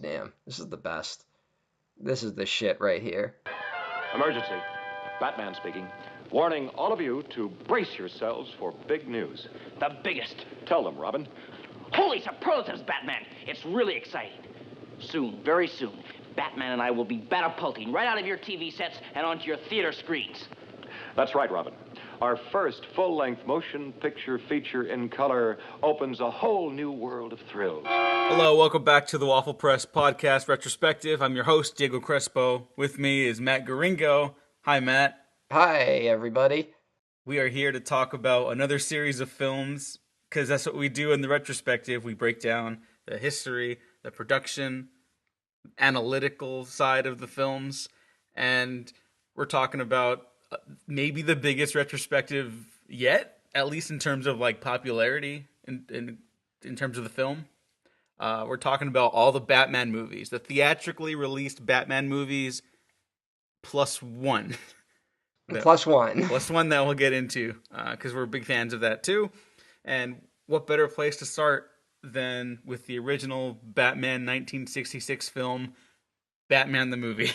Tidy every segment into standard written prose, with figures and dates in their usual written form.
damn, this is the best. This is the shit right here. Emergency. Batman speaking. Warning all of you to brace yourselves for big news. The biggest. Tell them, Robin. Holy superlatives, Batman. It's really exciting. Soon, very soon, Batman and I will be catapulting right out of your TV sets and onto your theater screens. That's right, Robin. Our first full-length motion picture feature in color opens a whole new world of thrills. Hello, welcome back to the Waffle Press Podcast Retrospective. I'm your host, Diego Crespo. With me is Matt Garingo. Hi, Matt. Hi, everybody. We are here to talk about another series of films, because that's what we do in the retrospective. We break down the history, the production, analytical side of the films, and we're talking about maybe the biggest retrospective yet, at least in terms of like popularity in terms of the film. We're talking about all the Batman movies, the theatrically released Batman movies, plus one. Plus one. Plus one that we'll get into, because we're big fans of that too. And what better place to start than with the original Batman 1966 film, Batman the movie.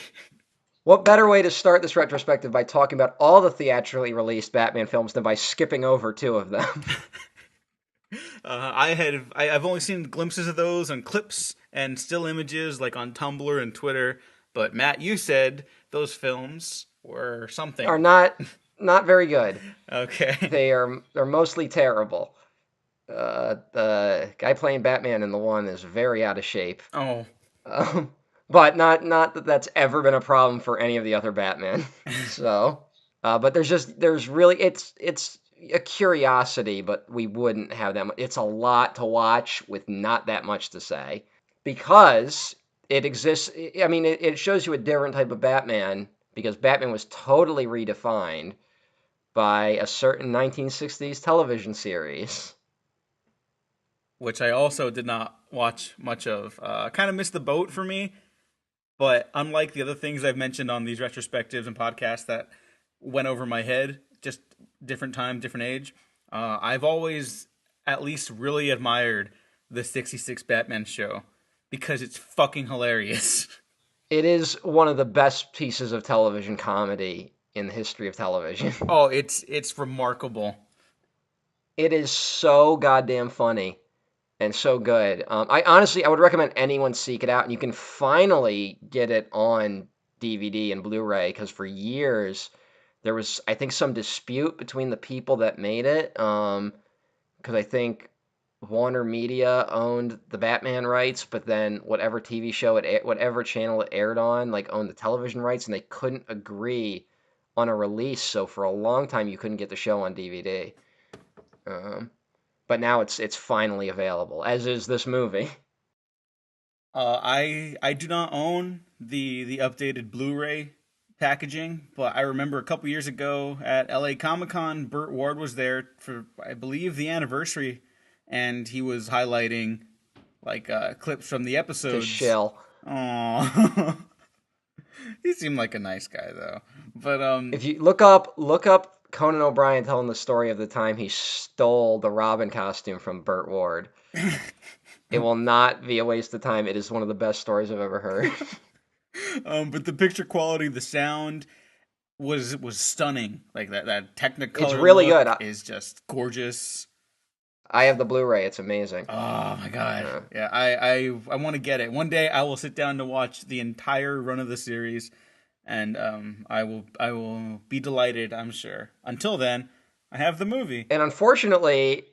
What better way to start this retrospective by talking about all the theatrically released Batman films than by skipping over two of them? I've only seen glimpses of those on clips and still images, like on Tumblr and Twitter. But Matt, you said those films were something. Are not very good. Okay. They're mostly terrible. The guy playing Batman in the one is very out of shape. Oh. But not that that's ever been a problem for any of the other Batman. So, but there's really it's a curiosity, but we wouldn't have that much. It's a lot to watch with not that much to say, because it exists. I mean, it shows you a different type of Batman, because Batman was totally redefined by a certain 1960s television series, which I also did not watch much of. Kind of missed the boat for me. But unlike the other things I've mentioned on these retrospectives and podcasts that went over my head, just different time, different age, I've always at least really admired the 66 Batman show, because it's fucking hilarious. It is one of the best pieces of television comedy in the history of television. Oh, it's remarkable. It is so goddamn funny. And so good. I would recommend anyone seek it out, and you can finally get it on DVD and Blu-ray, because for years there was, I think, some dispute between the people that made it, because I think Warner Media owned the Batman rights, but then whatever TV show whatever channel it aired on, like, owned the television rights, and they couldn't agree on a release. So for a long time, you couldn't get the show on DVD. But now it's finally available, as is this movie. I do not own the updated Blu-ray packaging, but I remember a couple years ago at LA Comic-Con, Burt Ward was there for, I believe, the anniversary, and he was highlighting like clips from the episodes. To shill. Aww. He seemed like a nice guy though. But if you look up Conan O'Brien telling the story of the time he stole the Robin costume from Burt Ward, it will not be a waste of time. It is one of the best stories I've ever heard. But the picture quality, the sound was stunning. Like that Technicolor it's really look good. Is just gorgeous. I have the Blu-ray. It's amazing. Oh my god. Yeah, I want to get it. One day I will sit down to watch the entire run of the series, and I will be delighted, I'm sure. Until then, I have the movie. And unfortunately,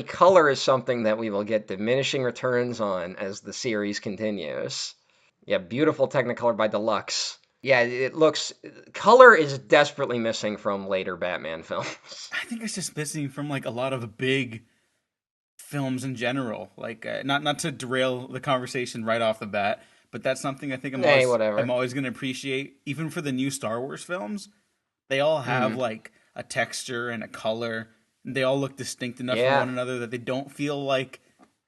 color is something that we will get diminishing returns on as the series continues. Yeah, beautiful Technicolor by Deluxe. Yeah, color is desperately missing from later Batman films. I think it's just missing from like a lot of the big films in general. Like not to derail the conversation right off the bat, but that's something I think I'm always going to appreciate. Even for the new Star Wars films, they all have like a texture and a color. And they all look distinct enough from one another that they don't feel like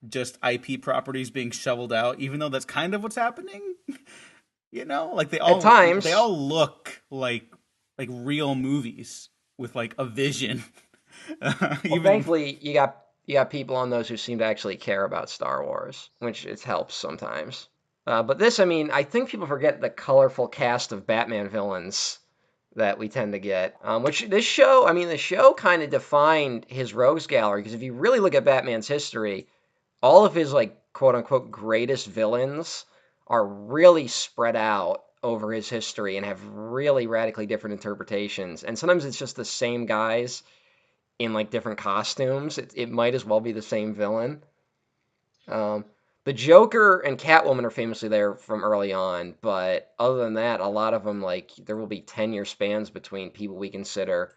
just IP properties being shoveled out, even though that's kind of what's happening. You know, like they all at times they all look like real movies with like a vision. Well, thankfully, you got people on those who seem to actually care about Star Wars, which it helps sometimes. But this, I mean, I think people forget the colorful cast of Batman villains that we tend to get. Which this show, I mean, the show kind of defined his rogues gallery, because if you really look at Batman's history, all of his like quote unquote greatest villains are really spread out over his history and have really radically different interpretations. And sometimes it's just the same guys in like different costumes. It might as well be the same villain. Um, the Joker and Catwoman are famously there from early on, but other than that, a lot of them, like, there will be 10-year spans between people we consider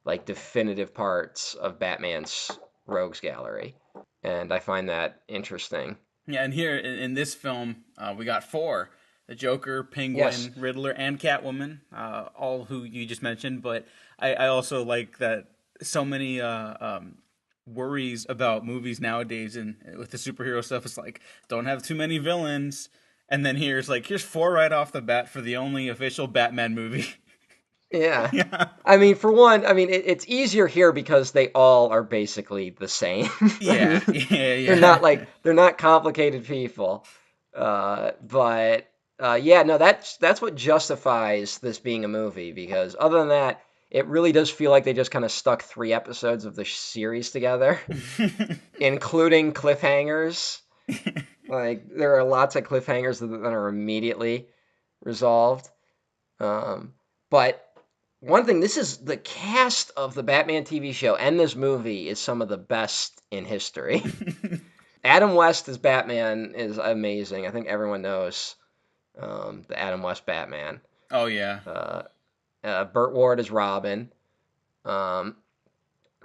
like definitive parts of Batman's rogues gallery. And I find that interesting. Yeah, and here in this film, we got four: the Joker, Yes. Penguin, Riddler, and Catwoman, all who you just mentioned. But I also like that so many worries about movies nowadays and with the superhero stuff. It's like, don't have too many villains. And then here's four right off the bat for the only official Batman movie. Yeah. Yeah. I mean, for one, I mean, it's easier here because they all are basically the same. I Yeah, mean, yeah, yeah. they're not complicated people. But yeah, no, that's what justifies this being a movie, because other than that, it really does feel like they just kind of stuck 3 episodes of the series together, including cliffhangers. Like, there are lots of cliffhangers that are immediately resolved. But one thing, this is the cast of the Batman TV show and this movie is some of the best in history. Adam West as Batman is amazing. I think everyone knows the Adam West Batman. Oh yeah. Uh, Burt Ward as Robin. Um,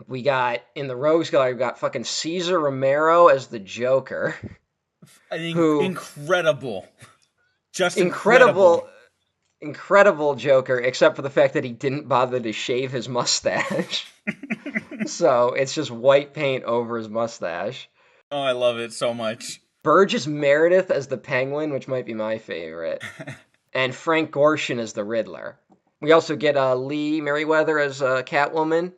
we got in the Rogues Gallery, we got fucking Cesar Romero as the Joker, I think who incredible. Just incredible. incredible, incredible Joker, except for the fact that he didn't bother to shave his mustache. So it's just white paint over his mustache. Oh, I love it so much. Burgess Meredith as the Penguin, which might be my favorite, and Frank Gorshin as the Riddler. We also get Lee Merriweather as Catwoman,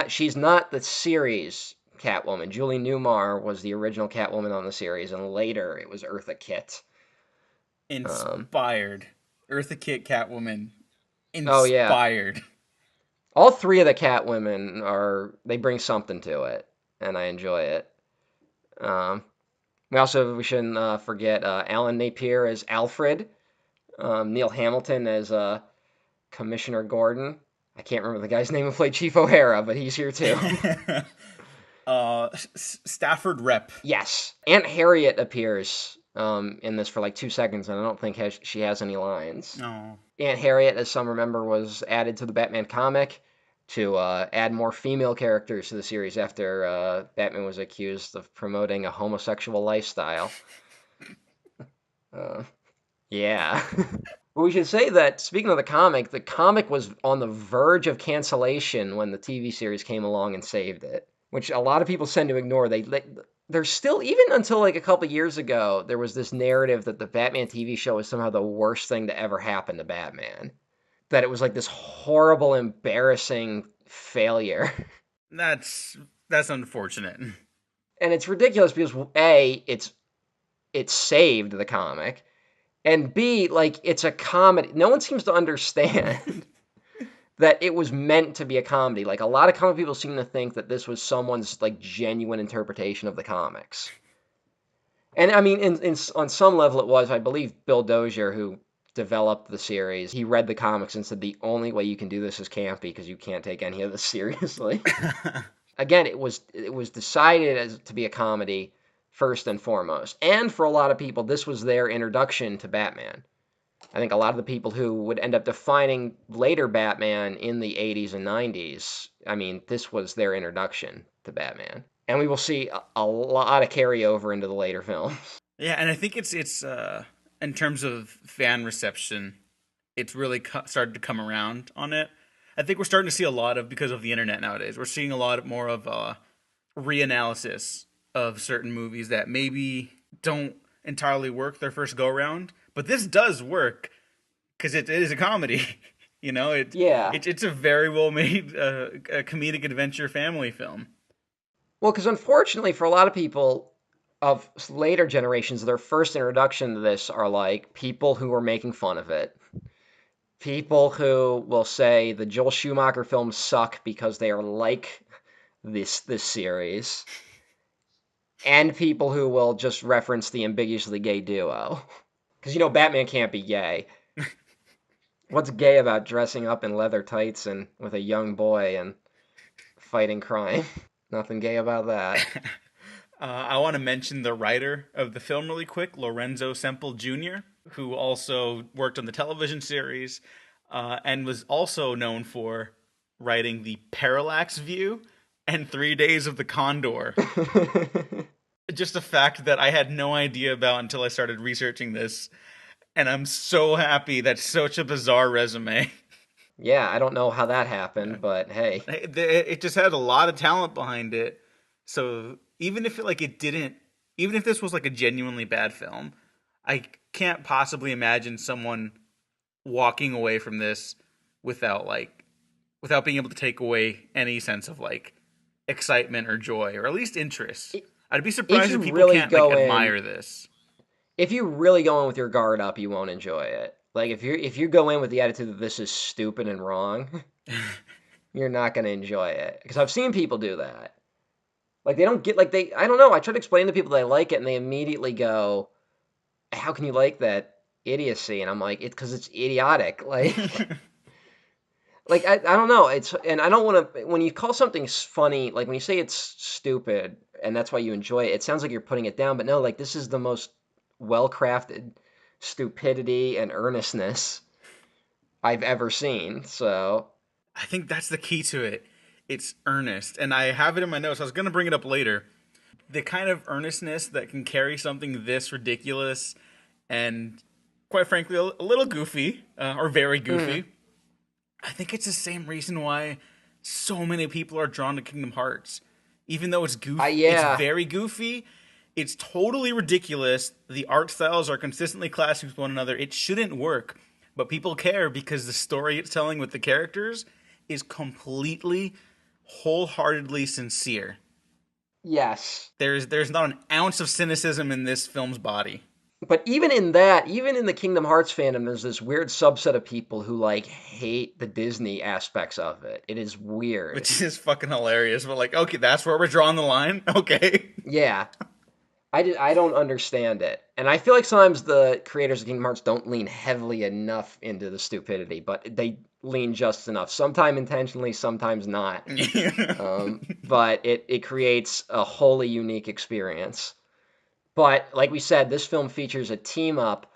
she's not the series Catwoman. Julie Newmar was the original Catwoman on the series, and later it was Eartha Kitt. Inspired. Eartha Kitt Catwoman. Oh yeah, Inspired. all three of the Catwomen they bring something to it, and I enjoy it. Um, we shouldn't forget Alan Napier as Alfred, Neil Hamilton as Commissioner Gordon. I can't remember the guy's name who played Chief O'Hara, but he's here too. Stafford Rep. Yes, Aunt Harriet appears in this for like 2 seconds, and I don't think she has any lines. Oh. Aunt Harriet, as some remember, was added to the Batman comic to add more female characters to the series after Batman was accused of promoting a homosexual lifestyle. Yeah. But we should say that, speaking of the comic was on the verge of cancellation when the TV series came along and saved it, which a lot of people tend to ignore. There's still, even until like a couple years ago, there was this narrative that the Batman TV show was somehow the worst thing to ever happen to Batman. That it was like this horrible, embarrassing failure. That's unfortunate. And it's ridiculous because A, it's saved the comic, and B, like, it's a comedy. No one seems to understand that it was meant to be a comedy. Like, a lot of comic people seem to think that this was someone's like genuine interpretation of the comics. And I mean, on some level it was. I believe Bill Dozier, who developed the series, he read the comics and said the only way you can do this is campy because you can't take any of this seriously. Again, it was decided as to be a comedy first and foremost. And for a lot of people, this was their introduction to Batman. I think a lot of the people who would end up defining later Batman in the 80s and 90s, I mean, this was their introduction to Batman. And we will see a lot of carryover into the later films. Yeah, and I think it's in terms of fan reception, it's really started to come around on it. I think we're starting to see a lot of, because of the internet nowadays, we're seeing a lot more of reanalysis of certain movies that maybe don't entirely work their first go around, but this does work because it is a comedy. You know, it's a very well made a comedic adventure family film. Well, because unfortunately for a lot of people, of later generations, their first introduction to this are like people who are making fun of it, people who will say the Joel Schumacher films suck because they are like this series, and people who will just reference the ambiguously gay duo. Because Batman can't be gay. What's gay about dressing up in leather tights and with a young boy and fighting crime? Nothing gay about that. I want to mention the writer of the film really quick, Lorenzo Semple Jr., who also worked on the television series and was also known for writing the Parallax View and 3 Days of the Condor. Just a fact that I had no idea about until I started researching this, and I'm so happy. That's such a bizarre resume. Yeah, I don't know how that happened, but hey. It just had a lot of talent behind it. So even if it didn't, even if this was like a genuinely bad film, I can't possibly imagine someone walking away from this without without being able to take away any sense of excitement or joy or at least interest. I'd be surprised if people really can't go admire this. If you really go in with your guard up, you won't enjoy it. Like if you go in with the attitude that this is stupid and wrong, you're not going to enjoy it. Because I've seen people do that. Like they don't get I don't know. I try to explain to people that I like it, and they immediately go, "How can you like that idiocy?" And I'm like, "It's because it's idiotic." Like I don't know. And I don't want to. When you call something funny, like when you say it's stupid, and that's why you enjoy it, it sounds like you're putting it down. But no, like this is the most well-crafted stupidity and earnestness I've ever seen. So I think that's the key to it. It's earnest. And I have it in my notes. I was going to bring it up later. The kind of earnestness that can carry something this ridiculous and, quite frankly, a little goofy, or very goofy. I think it's the same reason why so many people are drawn to Kingdom Hearts. Even though it's goofy, yeah. It's very goofy. It's totally ridiculous. The art styles are consistently clashing with one another. It shouldn't work. But people care because the story it's telling with the characters is completely, wholeheartedly sincere. Yes. There's not an ounce of cynicism in this film's body. But even in the Kingdom Hearts fandom, there's this weird subset of people who hate the Disney aspects of it. It is weird. Which is fucking hilarious. But okay, that's where we're drawing the line? Okay. Yeah. I don't understand it. And I feel like sometimes the creators of Kingdom Hearts don't lean heavily enough into the stupidity, but they lean just enough. Sometimes intentionally, sometimes not. But it creates a wholly unique experience. But like we said, this film features a team up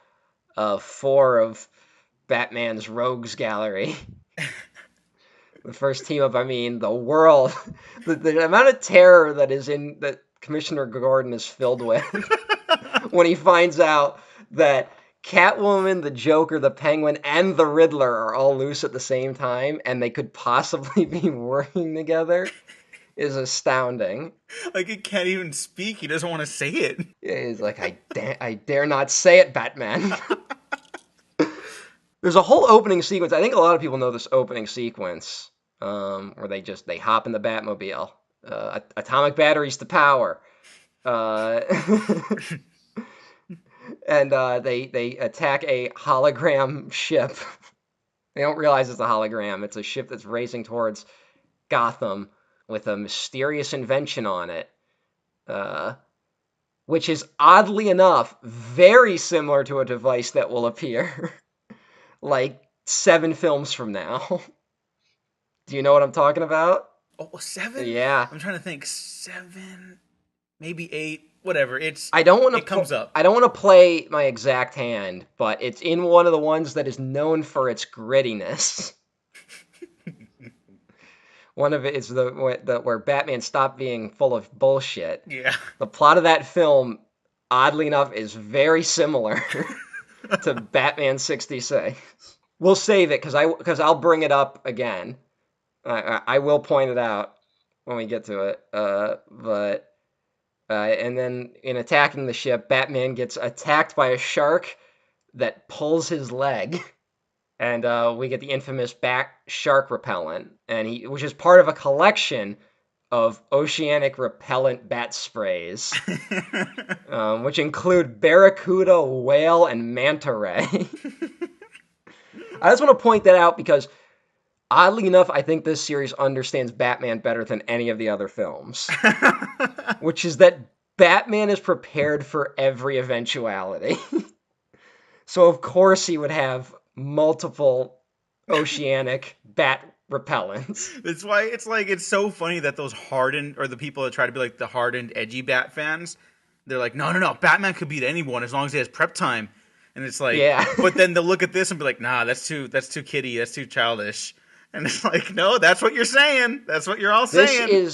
of 4 of Batman's rogues gallery. The first team up, I mean, the world, the amount of terror that Commissioner Gordon is filled with when he finds out that Catwoman, the Joker, the Penguin, and the Riddler are all loose at the same time, and they could possibly be working together, is astounding. He can't even speak. He doesn't want to say it. He's like, I dare not say it, Batman. There's a whole opening sequence. I think a lot of people know this opening sequence, where they hop in the Batmobile. Atomic batteries to power. And they attack a hologram ship. They don't realize it's a hologram. It's a ship that's racing towards Gotham with a mysterious invention on it, which is oddly enough very similar to a device that will appear 7 films from now. Do you know what I'm talking about? Oh, 7? Yeah. I'm trying to think. 7, maybe 8, whatever. It comes up. I don't want to play my exact hand, but it's in one of the ones that is known for its grittiness. One of it is where Batman stopped being full of bullshit. Yeah. The plot of that film, oddly enough, is very similar to Batman 66. We'll save it because I'll bring it up again. I will point it out when we get to it. And then in attacking the ship, Batman gets attacked by a shark that pulls his leg. And we get the infamous Bat shark repellent, which is part of a collection of oceanic repellent bat sprays, which include barracuda, whale, and manta ray. I just want to point that out because, oddly enough, I think this series understands Batman better than any of the other films. Which is that Batman is prepared for every eventuality. So, of course, he would have multiple oceanic bat repellents. That's why it's so funny that those hardened, or the people that try to be like the hardened, edgy Bat fans, they're like, no, Batman could beat anyone as long as he has prep time. And it's like, Yeah. But then they'll look at this and be like, nah, that's too kiddie, that's too childish. And it's like, no, that's what you're saying. That's what you're all saying.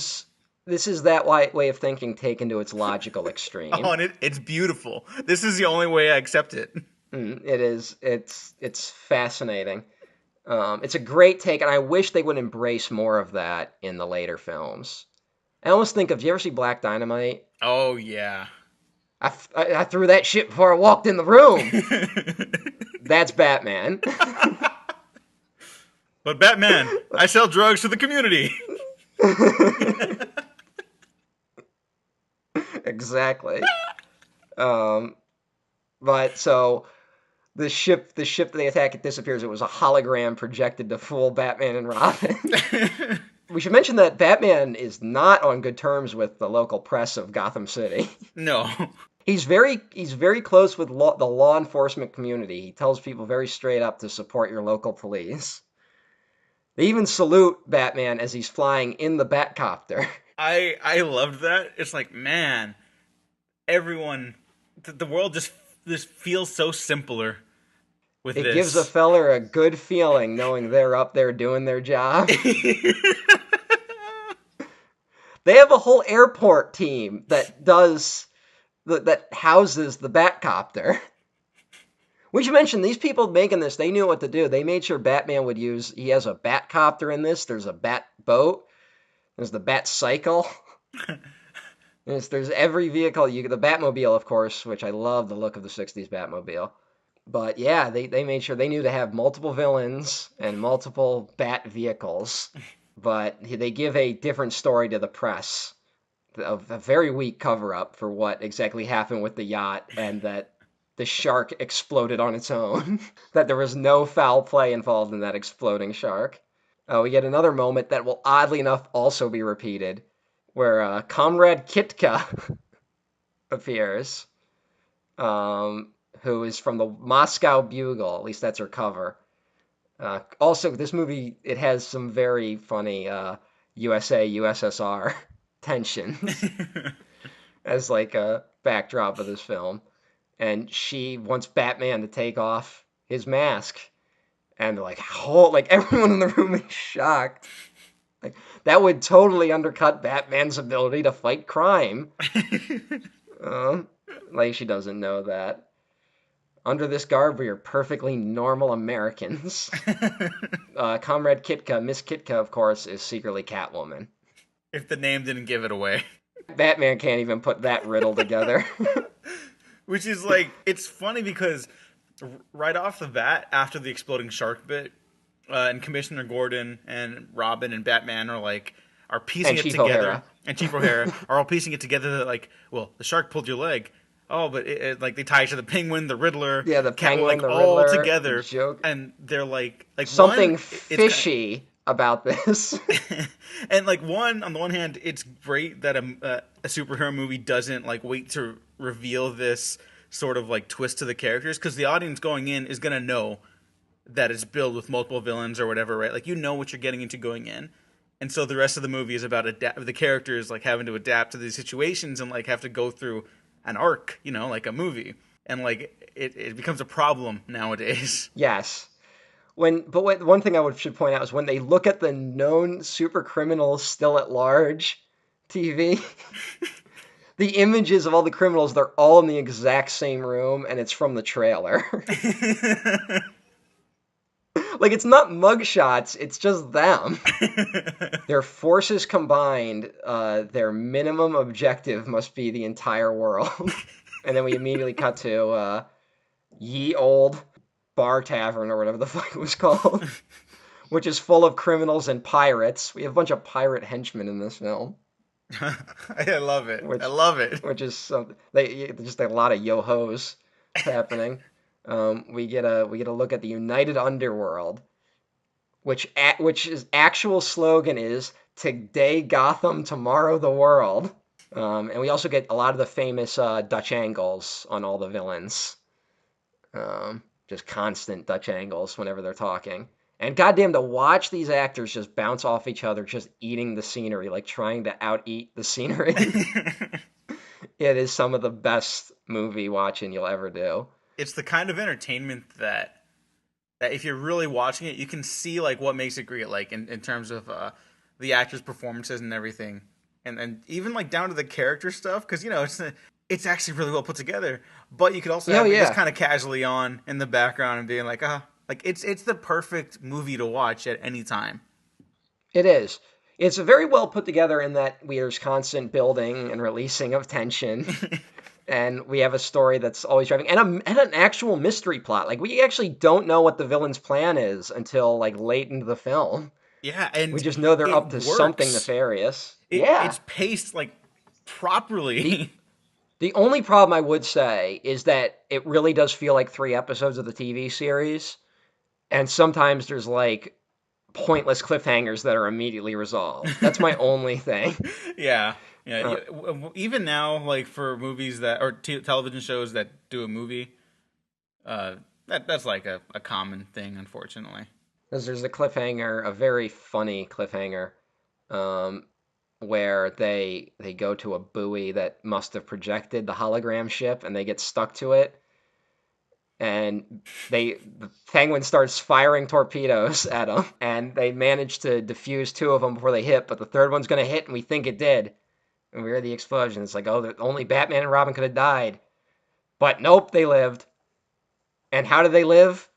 This is that way of thinking taken to its logical extreme. Oh, and it's beautiful. This is the only way I accept it. It is. It's fascinating. It's a great take, and I wish they would embrace more of that in the later films. I almost think of, do you ever see Black Dynamite? Oh, yeah. I threw that shit before I walked in the room. That's Batman. But Batman, I sell drugs to the community. Exactly. But so the ship that they attack, it disappears. It was a hologram projected to fool Batman and Robin. We should mention that Batman is not on good terms with the local press of Gotham City. No. He's very close with the law enforcement community. He tells people very straight up to support your local police. They even salute Batman as he's flying in the Batcopter. I loved that. It's like, man, everyone, the world just feels so simpler with It this. gives a feller a good feeling knowing they're up there doing their job. They have a whole airport team that houses the Batcopter. We should mention, these people making this, they knew what to do. They made sure Batman would use, he has a Batcopter in this, there's a Bat boat, there's the Bat cycle. There's every vehicle, the Batmobile, of course, which I love the look of the 60s Batmobile. But yeah, they made sure they knew to have multiple villains and multiple Bat vehicles. But they give a different story to the press. A very weak cover-up for what exactly happened with the yacht, and that the shark exploded on its own. That there was no foul play involved in that exploding shark. We get another moment that will oddly enough also be repeated, where Comrade Kitka appears, who is from the Moscow Bugle, at least that's her cover. Also, this movie, it has some very funny USA-USSR tensions as like a backdrop of this film. And she wants Batman to take off his mask. And they're like, oh, like everyone in the room is shocked. Like, that would totally undercut Batman's ability to fight crime. Like, she doesn't know that. Under this garb, we are perfectly normal Americans. Comrade Kitka, Miss Kitka, of course, is secretly Catwoman. If the name didn't give it away. Batman can't even put that riddle together. Which is like, it's funny because right off the bat, after the exploding shark bit, and Commissioner Gordon and Robin and Batman are piecing it together. O'Hara. And Chief O'Hara are all piecing it together that, like, well, the shark pulled your leg. Oh, but like they tie it to the Penguin, the Riddler, Yeah, the Penguin, Catwoman, the all Riddler, together, joke. and they're like Something one, fishy about this. And like on the one hand, it's great that a superhero movie doesn't like wait to reveal this sort of like twist to the characters, because the audience going in is gonna know that it's built with multiple villains or whatever, right? Like, you know what you're getting into going in. And so the rest of the movie is about the characters like having to adapt to these situations and like have to go through an arc, you know, like a movie. And like it becomes a problem nowadays. Yes. One thing should point out is when they look at the known super criminals still at large TV, the images of all the criminals, they're all in the exact same room, and it's from the trailer. Like, it's not mugshots, it's just them. Their forces combined, their minimum objective must be the entire world. And then we immediately cut to Ye Old Bar Tavern, or whatever the fuck it was called, which is full of criminals and pirates. We have a bunch of pirate henchmen in this film. I love it. I which love it. which is something they just a lot of yo-hos happening. We get a look at the United Underworld, which his actual slogan is "Today Gotham, tomorrow the world." And we also get a lot of the famous Dutch angles on all the villains. Just constant Dutch angles whenever they're talking. And goddamn, to watch these actors just bounce off each other, just eating the scenery, like trying to out eat the scenery. It is some of the best movie watching you'll ever do. It's the kind of entertainment that if you're really watching it, you can see like what makes it great, like in terms of the actors' performances and everything, and even like down to the character stuff, because it's actually really well put together. But you could also Oh have it just yeah, kind of casually on in the background and being like, like it's the perfect movie to watch at any time. it is. It's very well put together in that there's constant building and releasing of tension, and we have a story that's always driving, and an actual mystery plot. Like we actually don't know what the villain's plan is until like late into the film. Yeah, We and just know they're it up to something works. nefarious. It's Yeah. paced like The properly. the only problem I would say is that it really does feel like 3 episodes of the TV series, and sometimes there's like pointless cliffhangers that are immediately resolved. That's my only thing. Yeah, yeah. Uh, Even now, like for movies that or television shows that do a movie, that's like a common thing, unfortunately. 'Cause there's a cliffhanger, a very funny cliffhanger, um, where they go to a buoy that must have projected the hologram ship, and they get stuck to it, and the Penguin starts firing torpedoes at them, and they manage to defuse 2 of them before they hit, but the third one's gonna hit, and we think it did, and we hear the explosion. It's like, oh, only Batman and Robin could have died, but nope, they lived. And how did they live?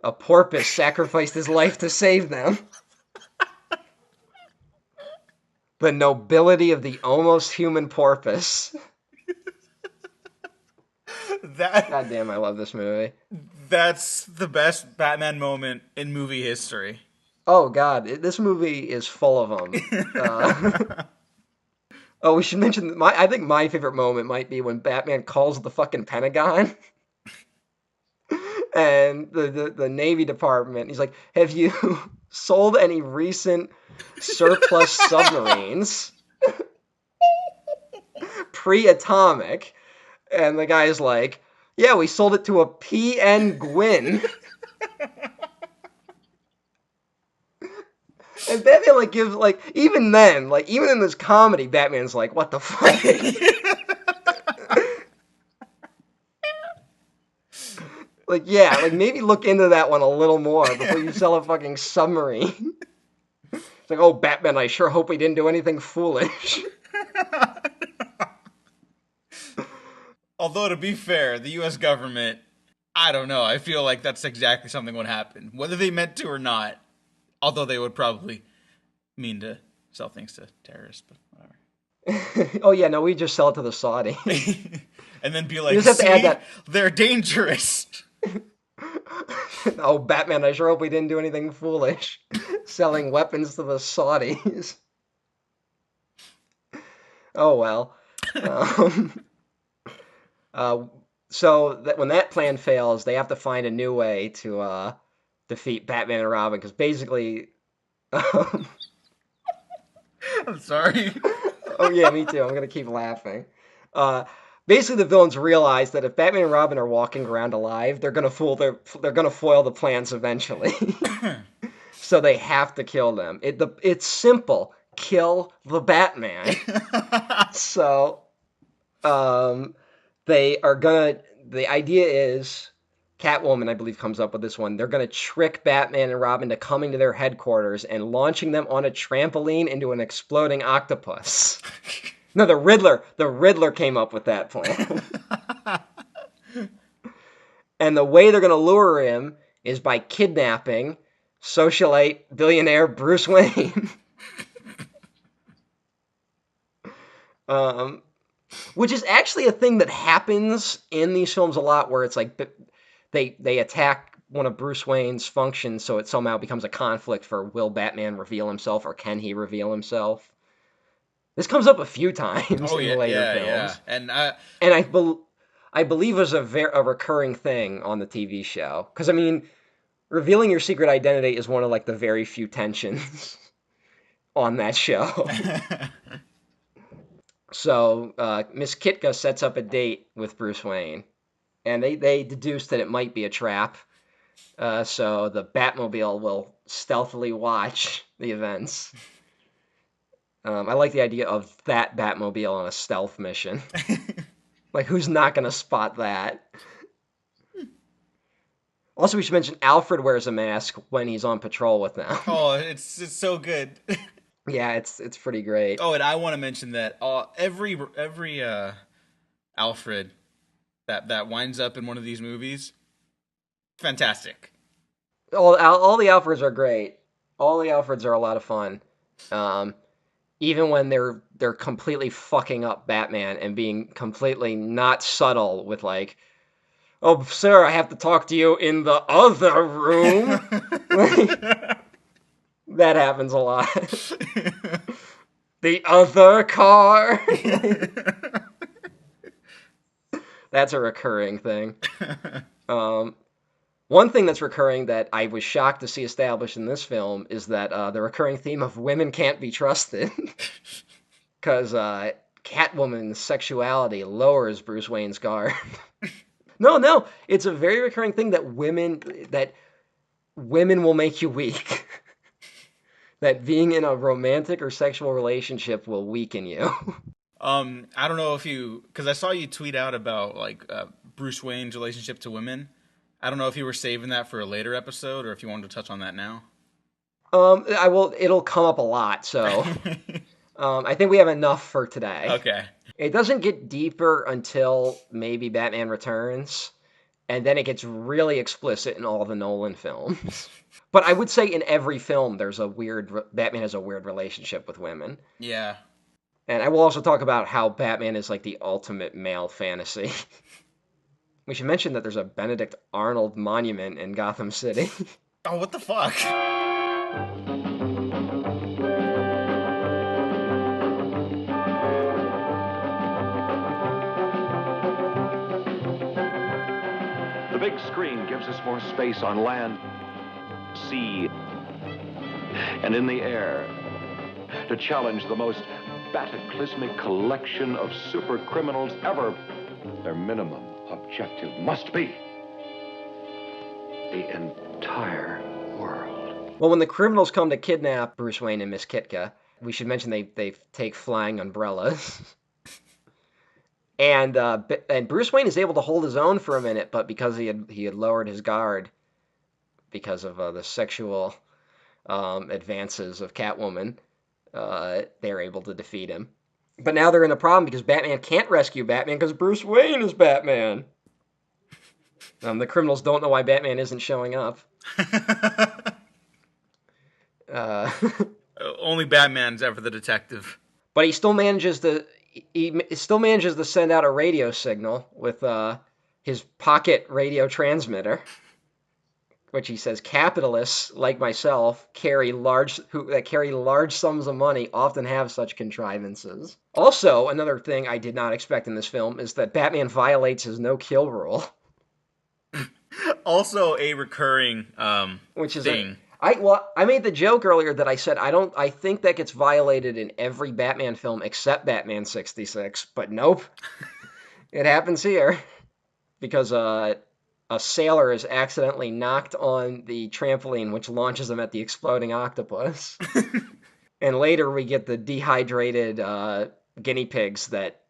A porpoise sacrificed his life to save them. The nobility of the almost human porpoise. That God damn, I love this movie. that's the best Batman moment in movie history. Oh god, this movie is full of them. Oh, we should mention I think my favorite moment might be when Batman calls the fucking Pentagon and the Navy Department. He's like, "Have you sold any recent surplus submarines, pre-atomic?" And the guy's like, "Yeah, we sold it to a PN Gwyn." And Batman like gives like even then, like even in this comedy, Batman's like, "What the fuck?" Like, yeah, like maybe look into that one a little more before you sell a fucking submarine. It's like, oh, Batman, I sure hope we didn't do anything foolish. Although to be fair, the U.S. government, I don't know. I feel like that's exactly something would happen, whether they meant to or not. Although they would probably mean to sell things to terrorists, but whatever. Oh yeah, no, we just sell it to the Saudi. And then be You like, just have to add see, that. they're dangerous. Oh, Batman, I sure hope we didn't do anything foolish. Selling weapons to the Saudis. Oh well. Um, uh, so that when that plan fails, they have to find a new way to defeat Batman and Robin, because basically, um, I'm sorry. oh yeah, me too. I'm gonna keep laughing. Uh, basically, the villains realize that if Batman and Robin are walking around alive, they're gonna foil the plans eventually. So they have to kill them. It's simple. Kill the Batman. So um, they are gonna. The idea is Catwoman, I believe, comes up with this one. They're gonna trick Batman and Robin to coming to their headquarters and launching them on a trampoline into an exploding octopus. No, the Riddler. The Riddler came up with that plan. And the way they're gonna lure him is by kidnapping socialite billionaire Bruce Wayne. um, which is actually a thing that happens in these films a lot, where it's like they attack one of Bruce Wayne's functions, so it somehow becomes a conflict for will Batman reveal himself or can he reveal himself? This comes up a few times Oh in the yeah, later yeah, yeah. films, And and I believe it was a recurring thing on the TV show. Because I mean, revealing your secret identity is one of like the very few tensions on that show. So Miss Kitka sets up a date with Bruce Wayne, and they deduce that it might be a trap. So the Batmobile will stealthily watch the events. I like the idea of that Batmobile on a stealth mission. Like, who's not going to spot that? Also, we should mention Alfred wears a mask when he's on patrol with them. oh, it's so good. Yeah, it's pretty great. Oh, and I want to mention that every Alfred that winds up in one of these movies, fantastic. All the Alfreds are great. All the Alfreds are a lot of fun. Um, Even when they're completely fucking up Batman and being completely not subtle with like, oh, sir, I have to talk to you in the other room. That happens a lot. The other car. That's a recurring thing. Um, One thing that's recurring that I was shocked to see established in this film is that the recurring theme of women can't be trusted. Because Catwoman's sexuality lowers Bruce Wayne's guard. No, it's a very recurring thing that women will make you weak. That being in a romantic or sexual relationship will weaken you. I don't know if because I saw you tweet out about like Bruce Wayne's relationship to women. I don't know if you were saving that for a later episode or if you wanted to touch on that now. I will. It'll come up a lot, so I think we have enough for today. Okay. It doesn't get deeper until maybe Batman Returns, and then it gets really explicit in all the Nolan films. But I would say in every film, Batman has a weird relationship with women. Yeah. And I will also talk about how Batman is like the ultimate male fantasy. We should mention that there's a Benedict Arnold monument in Gotham City. Oh, what the fuck? The big screen gives us more space on land, sea, and in the air to challenge the most cataclysmic collection of super criminals ever. Their minimum objective must be the entire world. Well, when the criminals come to kidnap Bruce Wayne and Miss Kitka, we should mention they take flying umbrellas. And Bruce Wayne is able to hold his own for a minute, but because he had lowered his guard because of the sexual advances of Catwoman, they're able to defeat him. But now they're in a problem because Batman can't rescue Batman because Bruce Wayne is Batman. The criminals don't know why Batman isn't showing up. Only Batman's ever the detective. But he still manages to send out a radio signal with his pocket radio transmitter, which he says capitalists like myself carry large sums of money often have such contrivances. Also, another thing I did not expect in this film is that Batman violates his no-kill rule. Also a recurring Which is thing. I made the joke earlier that I said I think that gets violated in every Batman film except Batman 66, but nope. It happens here because a sailor is accidentally knocked on the trampoline which launches him at the exploding octopus. And later we get the dehydrated guinea pigs that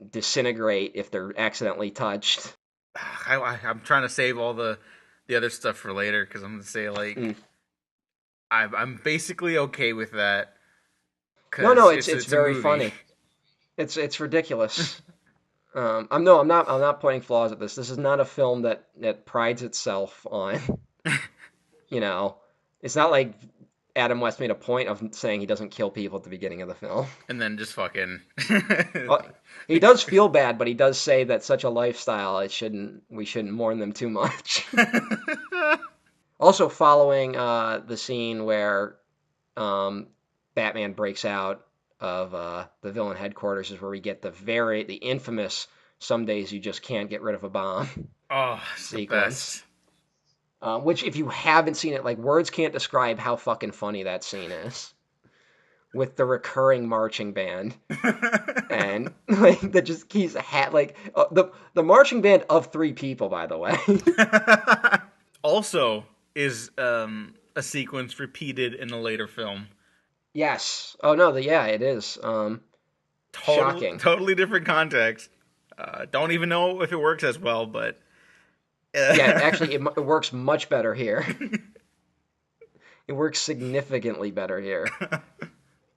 disintegrate if they're accidentally touched. I'm trying to save all the other stuff for later because I'm gonna say like I'm basically okay with that. No, it's very funny. It's ridiculous. I'm not pointing flaws at this. This is not a film that prides itself on. It's not like Adam West made a point of saying he doesn't kill people at the beginning of the film. And then just fucking. Well, he does feel bad, but he does say that such a lifestyle, we shouldn't mourn them too much. Also, following the scene where Batman breaks out of the villain headquarters is where we get the infamous "Some days you just can't get rid of a bomb" Oh, it's the sequence. best. Which, if you haven't seen it, like words can't describe how fucking funny that scene is. With the recurring marching band, and like that just keeps the marching band of 3 people, by the way. Also, is a sequence repeated in a later film. Yes. Oh no. Yeah, it is. Shocking. Totally different context. Don't even know if it works as well, but Yeah, actually, it works much better here. It works significantly better here.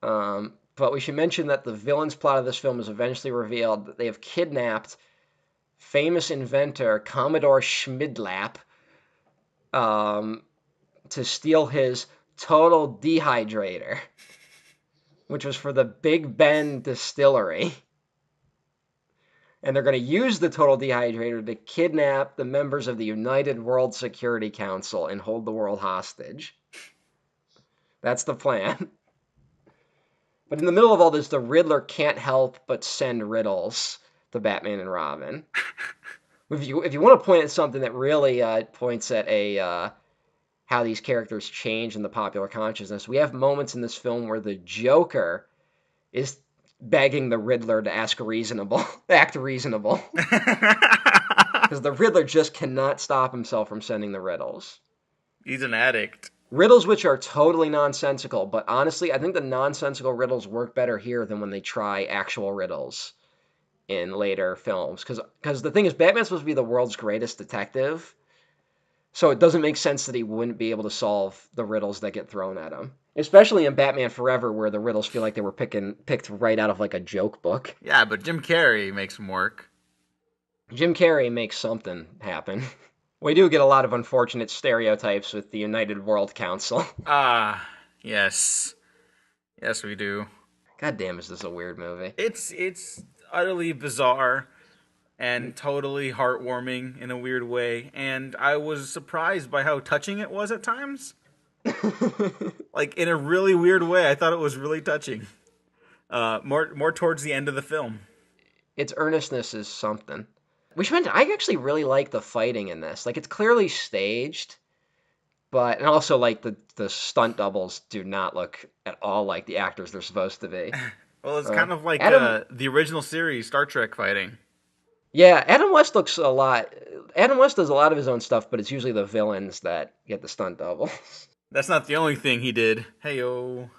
But we should mention that the villain's plot of this film is eventually revealed that they have kidnapped famous inventor Commodore Schmidlap to steal his total dehydrator, which was for the Big Ben distillery. And they're going to use the total dehydrator to kidnap the members of the United World Security Council and hold the world hostage. That's the plan. But in the middle of all this, the Riddler can't help but send riddles to Batman and Robin. If you want to point at something that really points at how these characters change in the popular consciousness, we have moments in this film where the Joker is begging the Riddler to act reasonable. Because the Riddler just cannot stop himself from sending the riddles. He's an addict. Riddles which are totally nonsensical, but honestly, I think the nonsensical riddles work better here than when they try actual riddles in later films. Because the thing is, Batman's supposed to be the world's greatest detective, so it doesn't make sense that he wouldn't be able to solve the riddles that get thrown at him. Especially in Batman Forever, where the riddles feel like they were picked right out of like a joke book. Yeah, but Jim Carrey makes him work. Jim Carrey makes something happen. We do get a lot of unfortunate stereotypes with the United World Council. Ah, yes. Yes, we do. God damn, is this a weird movie? It's utterly bizarre and totally heartwarming in a weird way, and I was surprised by how touching it was at times. Like, in a really weird way. I thought it was really touching. More towards the end of the film. Its earnestness is something. We should mention, I actually really like the fighting in this. Like, it's clearly staged, and also, like, the stunt doubles do not look at all like the actors they're supposed to be. Well, it's kind of like the original series, Star Trek fighting. Yeah, Adam West looks a lot... Adam West does a lot of his own stuff, but it's usually the villains that get the stunt doubles. That's not the only thing he did. Hey-o.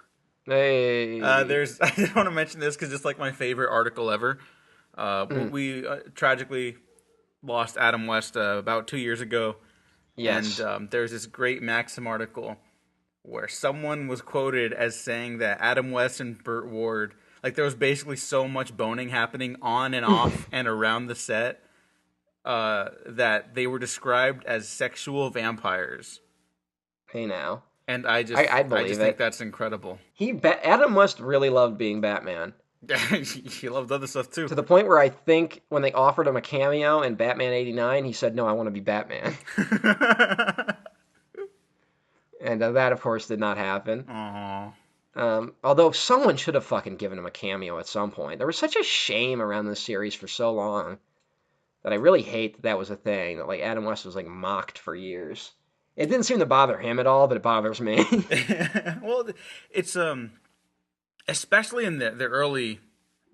Hey. I don't want to mention this because it's like my favorite article ever. We tragically lost Adam West about 2 years ago. Yes. And there's this great Maxim article where someone was quoted as saying that Adam West and Burt Ward, like there was basically so much boning happening on and off and around the set that they were described as sexual vampires. Hey now. And I just think that's incredible. Adam West really loved being Batman. He loved other stuff too. To the point where I think when they offered him a cameo in Batman '89, he said, "No, I want to be Batman." And that, of course, did not happen. Aww. Although someone should have fucking given him a cameo at some point. There was such a shame around this series for so long that I really hate that was a thing. That like Adam West was like mocked for years. It didn't seem to bother him at all, but it bothers me. Well, it's especially in the early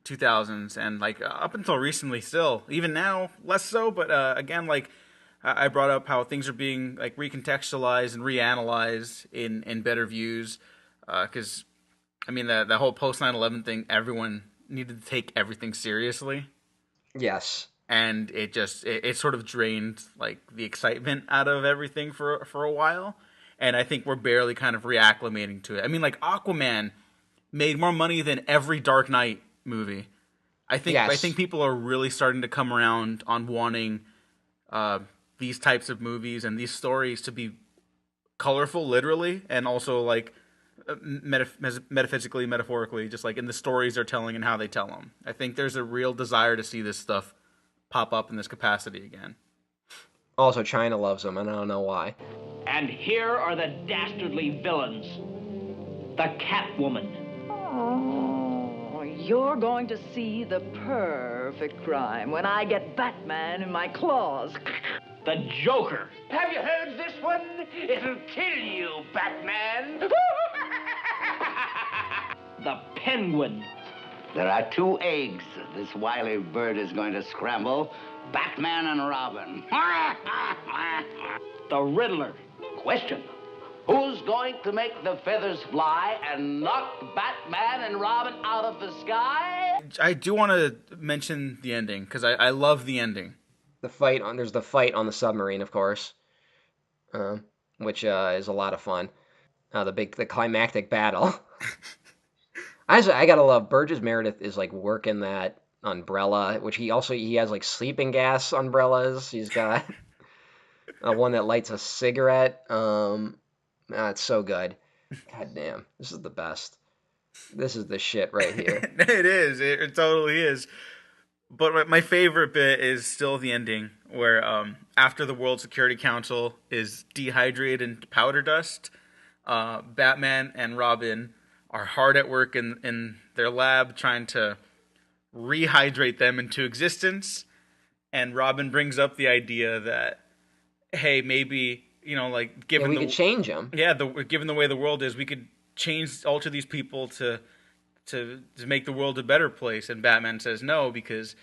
2000s and like up until recently still, even now less so, but again, like I brought up how things are being like recontextualized and reanalyzed in better views, because I mean the whole post 9/11 thing, everyone needed to take everything seriously. Yes. And it sort of drained like the excitement out of everything for a while, and I think we're barely kind of reacclimating to it. I mean, like Aquaman made more money than every Dark Knight movie. I think people are really starting to come around on wanting these types of movies and these stories to be colorful, literally, and also like metaphysically, metaphorically, just like in the stories they're telling and how they tell them. I think there's a real desire to see this stuff pop up in this capacity again. Also, China loves them, and I don't know why. And here are the dastardly villains. The Catwoman. You're going to see the perfect crime when I get Batman in my claws. The Joker. Have you heard this one? It'll kill you, Batman. The Penguin. There are two eggs this wily bird is going to scramble. Batman and Robin. The Riddler. Question. Who's going to make the feathers fly and knock Batman and Robin out of the sky? I do want to mention the ending, because I love the ending. There's the fight on the submarine, of course, which is a lot of fun. The climactic battle. I gotta love Burgess Meredith is like working that umbrella, which he has like sleeping gas umbrellas. He's got one that lights a cigarette. It's so good. God damn, this is the best. This is the shit right here. It is. It totally is. But my favorite bit is still the ending, where after the World Security Council is dehydrated into powder dust, Batman and Robin are hard at work in their lab trying to rehydrate them into existence. And Robin brings up the idea that, hey, maybe, like, given we could change them. Yeah, given the way the world is, we could alter these people to make the world a better place. And Batman says no, because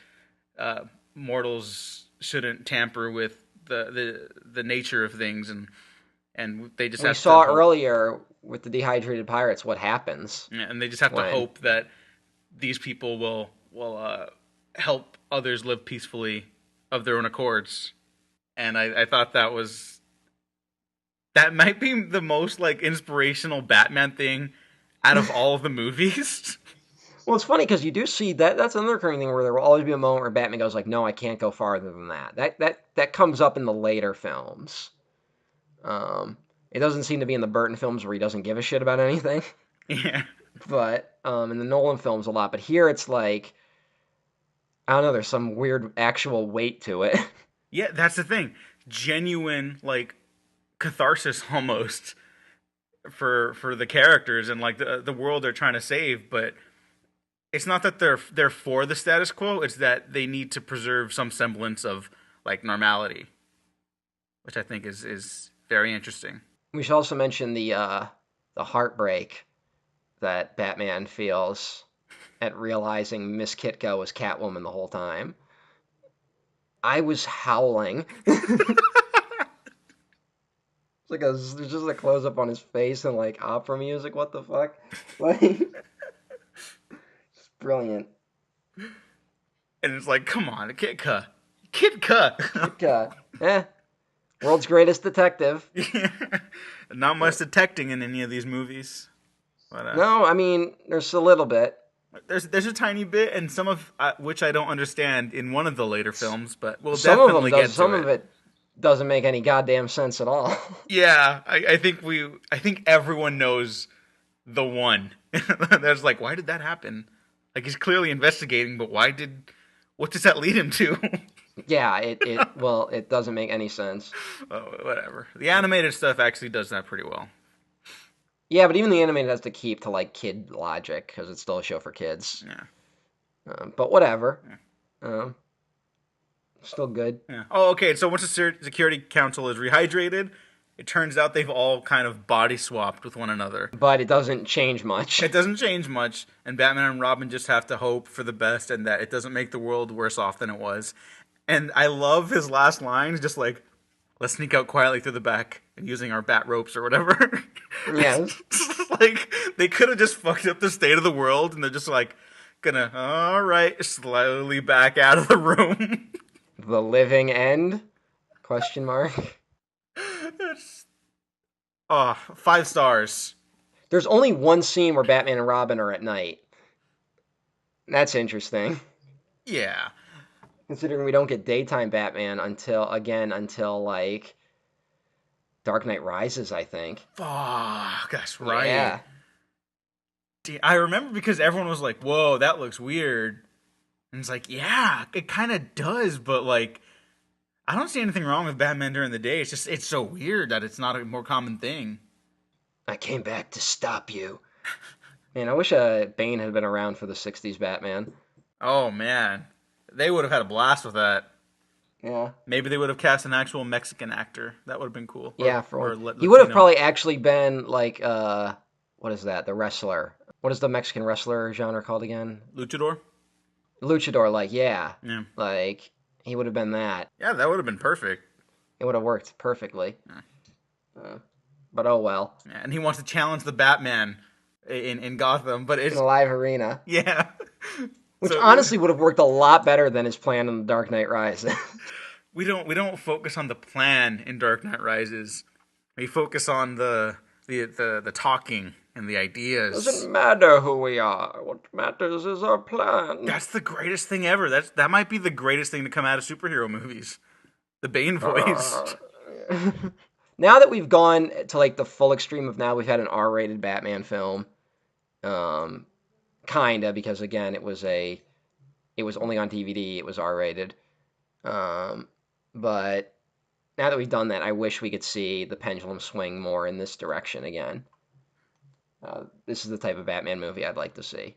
mortals shouldn't tamper with the nature of things, and they just. We saw earlier with the dehydrated pirates what happens. Yeah, and they just have to hope that these people will help others live peacefully of their own accords. And I thought that might be the most like inspirational Batman thing out of all of the movies. Well, it's funny because you do see that. That's another recurring thing where there will always be a moment where Batman goes like, "No, I can't go farther than that." That comes up in the later films. It doesn't seem to be in the Burton films where he doesn't give a shit about anything. Yeah. But in the Nolan films a lot. But here it's like, I don't know. There's some weird actual weight to it. Yeah, that's the thing. Genuine like catharsis almost for the characters and like the world they're trying to save, but it's not that they're for the status quo, it's that they need to preserve some semblance of like normality, which I think is very interesting. We should also mention the heartbreak that Batman feels at realizing Miss Kitka was Catwoman the whole time. I was howling. There's just a close up on his face and like opera music. What the fuck? Like, it's brilliant. And it's like, come on, Kitka. World's greatest detective. Not much detecting in any of these movies. But, no, I mean there's a little bit. There's a tiny bit, and some of which I don't understand in one of the later films, but we'll definitely get to it. Some of it doesn't make any goddamn sense at all. Yeah, I think everyone knows the one. There's like, why did that happen? Like, he's clearly investigating, but what does that lead him to? Yeah, it doesn't make any sense. Oh, whatever. The animated stuff actually does that pretty well. Yeah, but even the animated has to keep to like kid logic because it's still a show for kids. Yeah. But whatever. Yeah. Still good. Yeah. Oh, okay. So once the Security Council is rehydrated, it turns out they've all kind of body swapped with one another. But it doesn't change much. It doesn't change much, and Batman and Robin just have to hope for the best and that it doesn't make the world worse off than it was. And I love his last line, just like, let's sneak out quietly through the back using our bat ropes or whatever. Yes. Like, they could have just fucked up the state of the world, and they're just like, gonna, all right, slowly back out of the room. The living end? Question mark. It's 5 stars. There's only one scene where Batman and Robin are at night. That's interesting. Yeah. Considering we don't get daytime Batman until like Dark Knight Rises, I think. Fuck, that's right. Yeah. I remember because everyone was like, whoa, that looks weird. And it's like, yeah, it kind of does, but like, I don't see anything wrong with Batman during the day. It's just, it's so weird that it's not a more common thing. I came back to stop you. Man, I wish Bane had been around for the '60s Batman. Oh man, they would have had a blast with that. Yeah. Maybe they would have cast an actual Mexican actor. That would have been cool. Yeah, for Or one. He would have Latino. probably actually been like what is that? The wrestler. What is the Mexican wrestler genre called again? Luchador. Luchador, like, yeah. Yeah. Like, he would have been that. Yeah, that would have been perfect. It would have worked perfectly. But oh well. Yeah, and he wants to challenge the Batman in Gotham, but In it's a live arena. yeah. Which So, honestly would have worked a lot better than his plan in The Dark Knight Rises. we don't focus on the plan in Dark Knight Rises. We focus on the talking and the ideas. Doesn't matter who we are. What matters is our plan. That's the greatest thing ever. That might be the greatest thing to come out of superhero movies. The Bane voice. Now that we've gone to like the full extreme of now we've had an R-rated Batman film, kinda, because again it was only on DVD, it was R-rated. But now that we've done that, I wish we could see the pendulum swing more in this direction again. This is the type of Batman movie I'd like to see.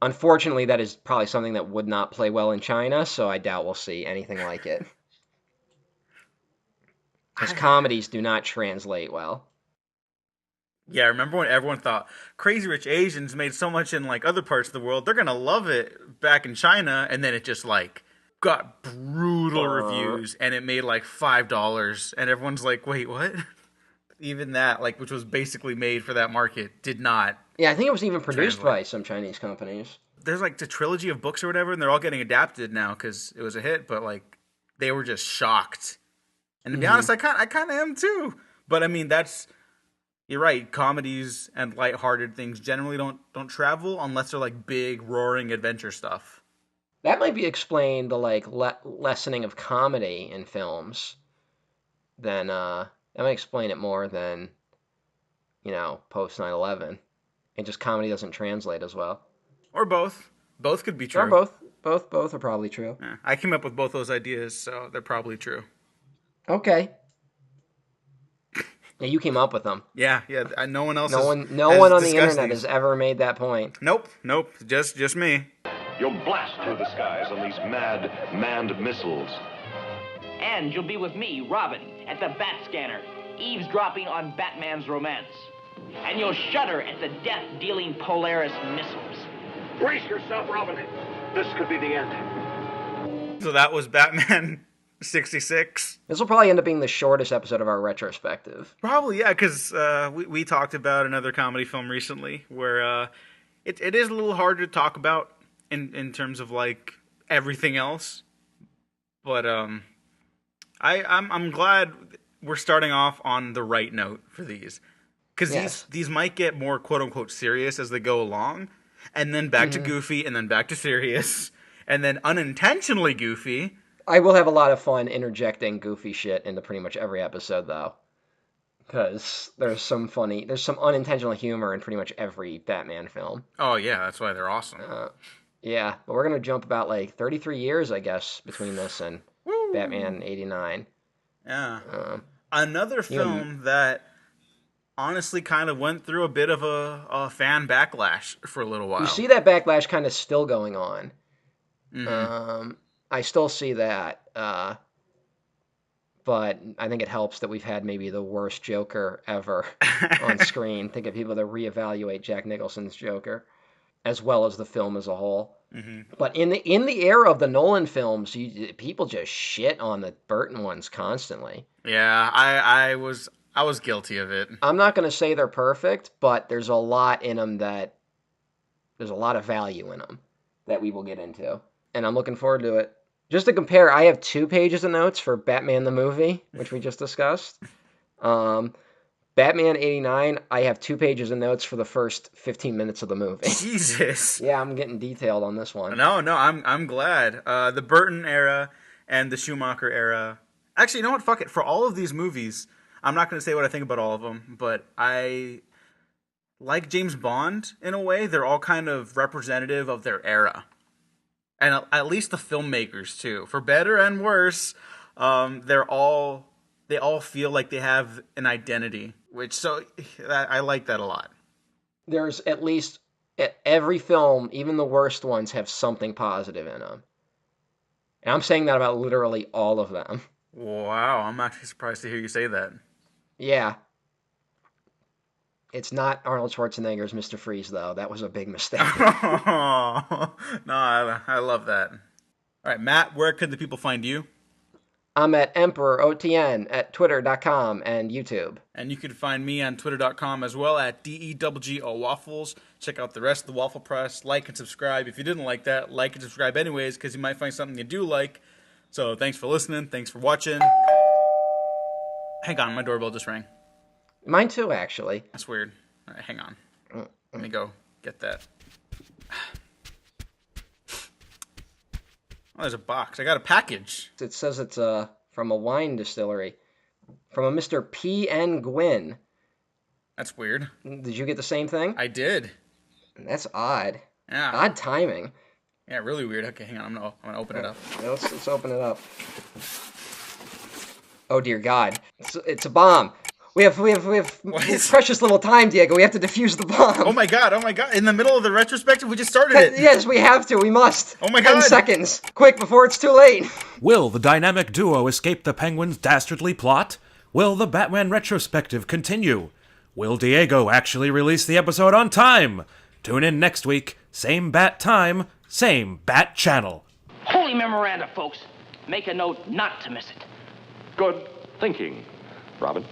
Unfortunately, that is probably something that would not play well in China, so I doubt we'll see anything like it. Because comedies do not translate well. Yeah, remember when everyone thought Crazy Rich Asians made so much in like other parts of the world, they're gonna love it back in China, and then it just like got brutal reviews, and it made like $5, and everyone's like, wait, what? Even that, like, which was basically made for that market, did not. Yeah, I think it was even produced Translate. by some Chinese companies. There's like the trilogy of books or whatever, and they're all getting adapted now because it was a hit. But like, they were just shocked. And to be honest, I kind of am too. But I mean, you're right. Comedies and lighthearted things generally don't travel unless they're like big, roaring adventure stuff. That might be explained the like lessening of comedy in films. Then that might explain it more than post 9/11. And just comedy doesn't translate as well. Or both. Both could be true. Or both are probably true. Yeah, I came up with both those ideas, so they're probably true. Okay. Yeah, you came up with them. Yeah. No one else. No has one on the discussed internet these. has ever made that point. Nope. Just me. You'll blast through the skies on these manned missiles. And you'll be with me, Robin, at the Bat Scanner, eavesdropping on Batman's romance. And you'll shudder at the death-dealing Polaris missiles. Brace yourself, Robin. This could be the end. So that was Batman 66. This will probably end up being the shortest episode of our retrospective. Probably, yeah, because we talked about another comedy film recently where it is a little hard to talk about in terms of like everything else. But I'm glad we're starting off on the right note for these. Because Yes. these might get more quote-unquote serious as they go along. And then back to goofy, and then back to serious. And then unintentionally goofy. I will have a lot of fun interjecting goofy shit into pretty much every episode, though. Because there's some unintentional humor in pretty much every Batman film. Oh, yeah, that's why they're awesome. Yeah, but we're going to jump about like 33 years, I guess, between this and Batman 89. Yeah. Another film that honestly kind of went through a bit of a fan backlash for a little while. You see that backlash kind of still going on. Mm-hmm. I still see that. But I think it helps that we've had maybe the worst Joker ever on screen. Think of people that reevaluate Jack Nicholson's Joker, as well as the film as a whole. Mm-hmm. But in the era of the Nolan films, people just shit on the Burton ones constantly. Yeah, I was guilty of it. I'm not going to say they're perfect, but there's a lot in them there's a lot of value in them that we will get into. And I'm looking forward to it. Just to compare, I have 2 pages of notes for Batman the movie, which we just discussed. Batman 89, I have 2 pages of notes for the first 15 minutes of the movie. Jesus. Yeah, I'm getting detailed on this one. No, I'm glad. The Burton era and the Schumacher era. Actually, you know what? Fuck it. For all of these movies, I'm not going to say what I think about all of them, but I like James Bond in a way. They're all kind of representative of their era. And at least the filmmakers too, for better and worse, they all feel like they have an identity, I like that a lot. there's at least every film, even the worst ones, have something positive in them. And I'm saying that about literally all of them. Wow, I'm actually surprised to hear you say that. Yeah. It's not Arnold Schwarzenegger's Mr. Freeze, though. That was a big mistake. No, I love that. All right, Matt, where could the people find you? I'm at Emperor OTN at twitter.com and YouTube. And you can find me on twitter.com as well at DEWGO Waffles. Check out the rest of the Waffle Press. Like and subscribe. If you didn't like that, like and subscribe anyways, because you might find something you do like. So thanks for listening. Thanks for watching. Hang on, my doorbell just rang. Mine too, actually. That's weird. All right, hang on. Let me go get that. Oh, there's a box. I got a package. It says it's from a wine distillery. From a Mr. P.N. Gwynn. That's weird. Did you get the same thing? I did. That's odd. Yeah. Odd timing. Yeah, really weird. Okay, hang on. I'm gonna open it up. Let's open it up. Oh dear God! It's a bomb. We have precious little time, Diego. We have to defuse the bomb. Oh my god! In the middle of the retrospective, we just started it. Yes, we have to. We must. Oh my 10 God. seconds. Quick, before it's too late. Will the dynamic duo escape the Penguin's dastardly plot? Will the Batman retrospective continue? Will Diego actually release the episode on time? Tune in next week. Same bat time, same bat channel. Holy memoranda, folks. Make a note not to miss it. Good thinking, Robin.